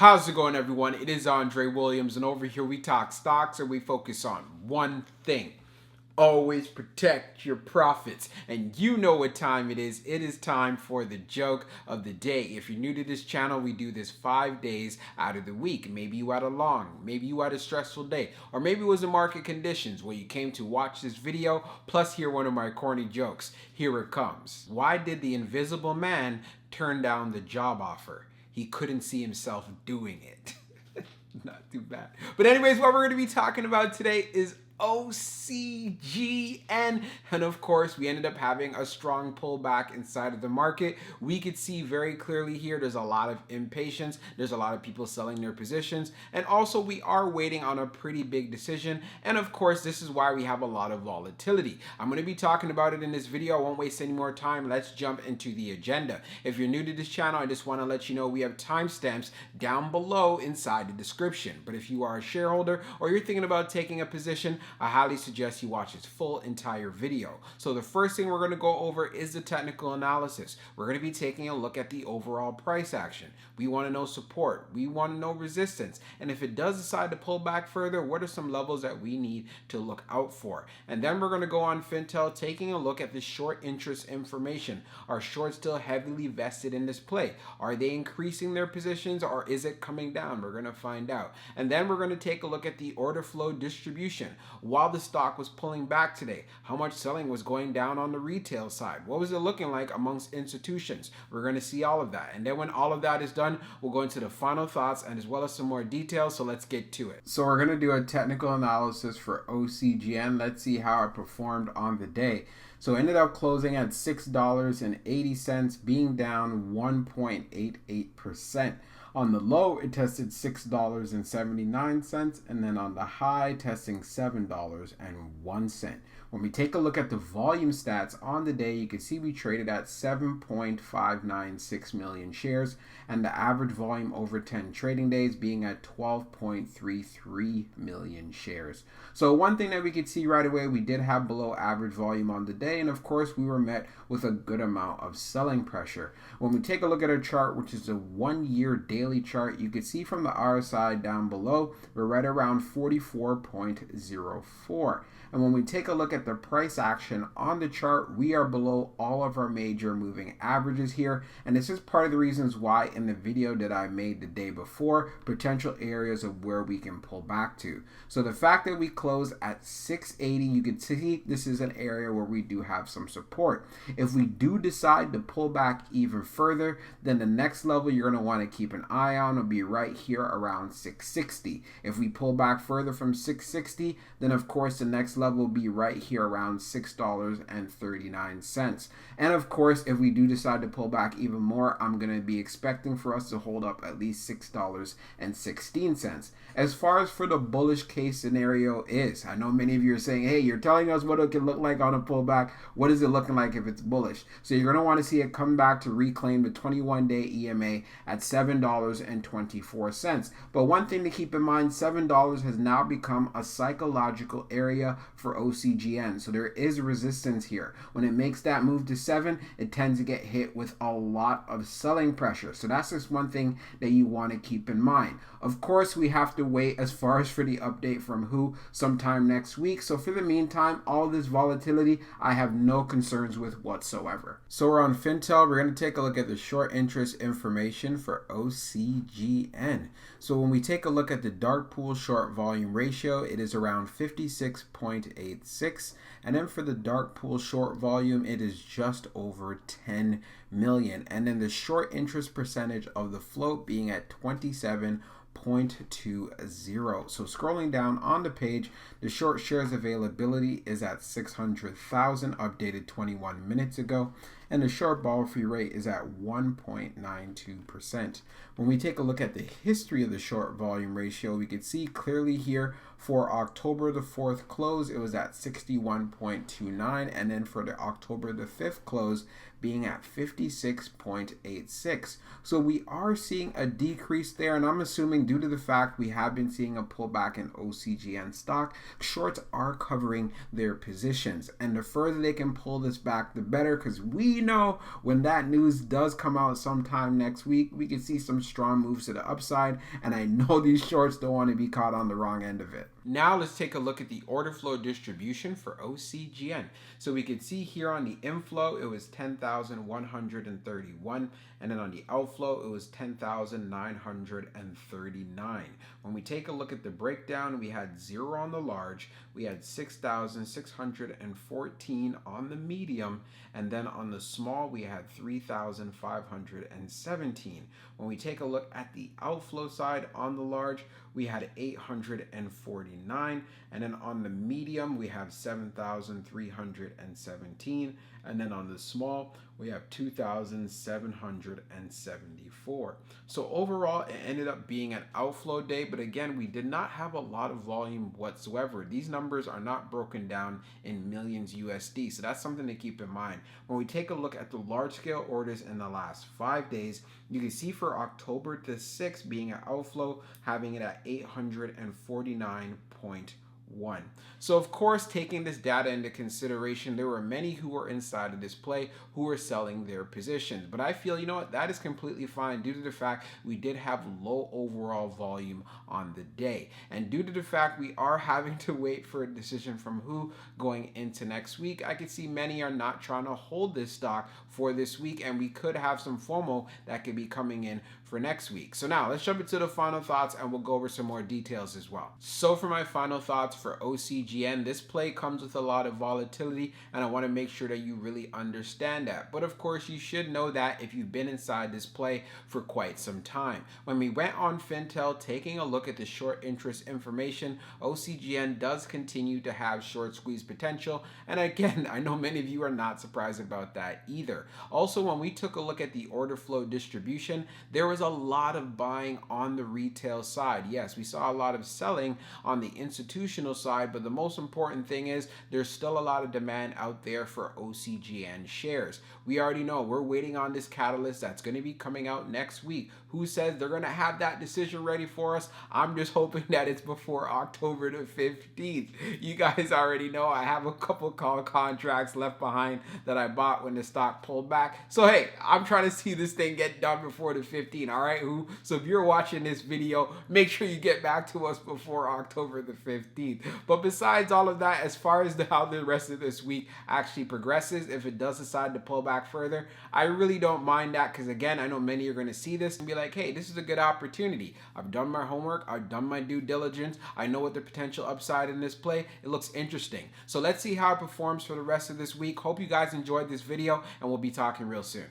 How's it going, everyone? It is Andre Williams, and over here we talk stocks and we focus on one thing. Always protect your profits. And you know what time it is. It is time for the joke of the day. If you're new to this channel, we do this 5 days out of the week. Maybe you had maybe you had a stressful day, or maybe it was the market conditions where you came to watch this video, plus hear one of my corny jokes. Here it comes. Why did the invisible man turn down the job offer? He couldn't see himself doing it. Not too bad. But anyways, what we're going to be talking about today is OCGN, and of course we ended up having a strong pullback inside of the market. We could see very clearly here there's a lot of impatience, there's a lot of people selling their positions, and also we are waiting on a pretty big decision, and of course this is why we have a lot of volatility. I'm going to be talking about it in this video. I won't waste any more time. Let's jump into the agenda. If you're new to this channel, I just want to let you know we have timestamps down below inside the description. But if you are a shareholder or you're thinking about taking a position, I highly suggest you watch this full entire video. So the first thing we're going to go over is the technical analysis. We're going to be taking a look at the overall price action. We want to know support. We want to know resistance. And if it does decide to pull back further, what are some levels that we need to look out for? And then we're going to go on Fintel, taking a look at the short interest information. Are shorts still heavily vested in this play? Are they increasing their positions, or is it coming down? We're going to find out. And then we're going to take a look at the order flow distribution. While the stock was pulling back today, how much selling was going down on the retail side? What was it looking like amongst institutions? We're going to see all of that. And then when all of that is done, we'll go into the final thoughts and as well as some more details. So let's get to it. So we're going to do a technical analysis for OCGN. Let's see how it performed on the day. So it ended up closing at $6.80, being down 1.88%. On the low, it tested $6.79, and then on the high, testing $7.01. When we take a look at the volume stats on the day, you can see we traded at 7.596 million shares, and the average volume over 10 trading days being at 12.33 million shares. So one thing that we could see right away, we did have below average volume on the day, and of course we were met with a good amount of selling pressure. When we take a look at our chart, which is a 1-year daily chart, you can see from the RSI down below, we're right around 44.04. And when we take a look at the price action on the chart, we are below all of our major moving averages here. And this is part of the reasons why in the video that I made the day before, potential areas of where we can pull back to. So the fact that we close at 680, you can see this is an area where we do have some support. If we do decide to pull back even further, then the next level you're going to want to keep an eye on will be right here around 660. If we pull back further from 660, then of course the next level will be right here around $6.39. And of course, if we do decide to pull back even more, I'm going to be expecting for us to hold up at least $6.16. As far as for the bullish case scenario is, I know many of you are saying, hey, you're telling us what it can look like on a pullback. What is it looking like if it's bullish? So you're going to want to see it come back to reclaim the 21-day EMA at $7.24. But one thing to keep in mind, $7 has now become a psychological area for OCGN. So there is resistance here. When it makes that move to 7, it tends to get hit with a lot of selling pressure. So that's just one thing that you want to keep in mind. Of course, we have to wait as far as for the update from WHO sometime next week. So for the meantime, all this volatility, I have no concerns with whatsoever. So we're on Fintel. We're going to take a look at the short interest information for OCGN. So when we take a look at the dark pool short volume ratio, it is around 56.86. And then for the dark pool short volume, it is just over 10 million. And then the short interest percentage of the float being at 27.20. So scrolling down on the page, the short shares availability is at 600,000, updated 21 minutes ago, and the short borrow fee rate is at 1.92%. When we take a look at the history of the short volume ratio, we can see clearly here for October the 4th close, it was at 61.29, and then for the October the 5th close being at 56.86. So we are seeing a decrease there, and I'm assuming due to the fact we have been seeing a pullback in OCGN stock, shorts are covering their positions, and the further they can pull this back, the better, because we you know, when that news does come out sometime next week, we can see some strong moves to the upside, and I know these shorts don't want to be caught on the wrong end of it. Now let's take a look at the order flow distribution for OCGN. So we can see here on the inflow, it was 10,131, and then on the outflow, it was 10,939. When we take a look at the breakdown, we had 0 on the large, we had 6,614 on the medium, and then on the small, we had 3,517. When we take a look at the outflow side on the large, we had 849, and then on the medium, we have 7,317, and then on the small, we have 2,774. So overall, it ended up being an outflow day, but again, we did not have a lot of volume whatsoever. These numbers are not broken down in millions USD, so that's something to keep in mind. When we take a look at the large scale orders in the last 5 days, you can see for October the 6th being an outflow, having it at 849.1. So of course, taking this data into consideration, there were many who were inside of this play who were selling their positions. But I feel, you know what, that is completely fine due to the fact we did have low overall volume on the day. And due to the fact we are having to wait for a decision from who going into next week, I could see many are not trying to hold this stock for this week, and we could have some FOMO that could be coming in for next week. So now let's jump into the final thoughts and we'll go over some more details as well. So for my final thoughts for OCGN, this play comes with a lot of volatility, and I want to make sure that you really understand that. But of course, you should know that if you've been inside this play for quite some time. When we went on Fintel, taking a look at the short interest information, OCGN does continue to have short squeeze potential. And again, I know many of you are not surprised about that either. Also, when we took a look at the order flow distribution, there was a lot of buying on the retail side. Yes, we saw a lot of selling on the institutional side, but the most important thing is there's still a lot of demand out there for OCGN shares. We already know we're waiting on this catalyst that's going to be coming out next week. Who says they're going to have that decision ready for us? I'm just hoping that it's before October the 15th. You guys already know I have a couple call contracts left behind that I bought when the stock pulled back. So hey, I'm trying to see this thing get done before the 15th. All right, so if you're watching this video, make sure you get back to us before October the 15th. But besides all of that, as far as how the rest of this week actually progresses, if it does decide to pull back further, I really don't mind that, because again, I know many are going to see this and be like, hey, this is a good opportunity. I've done my homework, I've done my due diligence, I know what the potential upside in this play, it looks interesting. So let's see how it performs for the rest of this week. Hope you guys enjoyed this video, and we'll be talking real soon.